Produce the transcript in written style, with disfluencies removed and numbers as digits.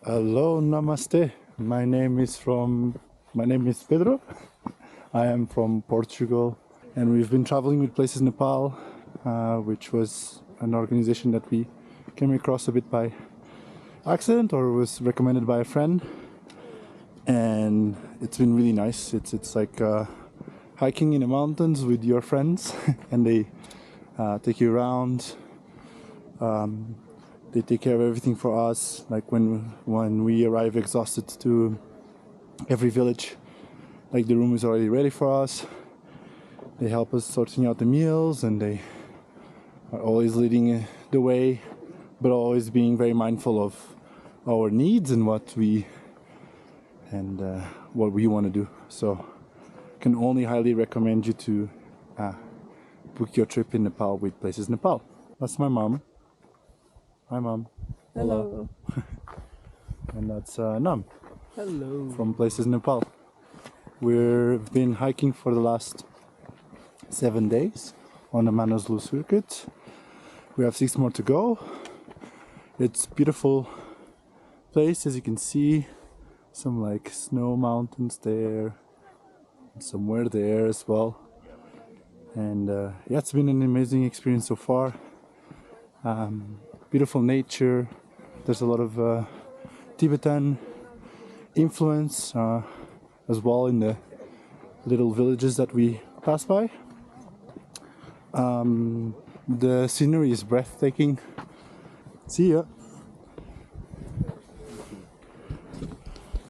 Hello, namaste. My name is Pedro. I am from Portugal, and we've been traveling with Places Nepal, which was an organization that we came across a bit by accident or was recommended by a friend. And it's been really nice. It's like hiking in the mountains with your friends, and they take you around. They take care of everything for us. Like when we arrive exhausted to every village, like the room is already ready for us. They help us sorting out the meals, and they are always leading the way, but always being very mindful of our needs and what we want to do. So can only highly recommend you to book your trip in Nepal with Places Nepal. That's my mom. Hi, Mom. Hello. And that's Nam Hello. from Places Nepal. We've been hiking for the last 7 days on the Manaslu circuit. We have 6 more to go. It's a beautiful place, as you can see. Some like snow mountains there, and somewhere there as well. And yeah, it's been an amazing experience so far. Beautiful nature. There's a lot of Tibetan influence as well in the little villages that we pass by. The scenery is breathtaking. See ya.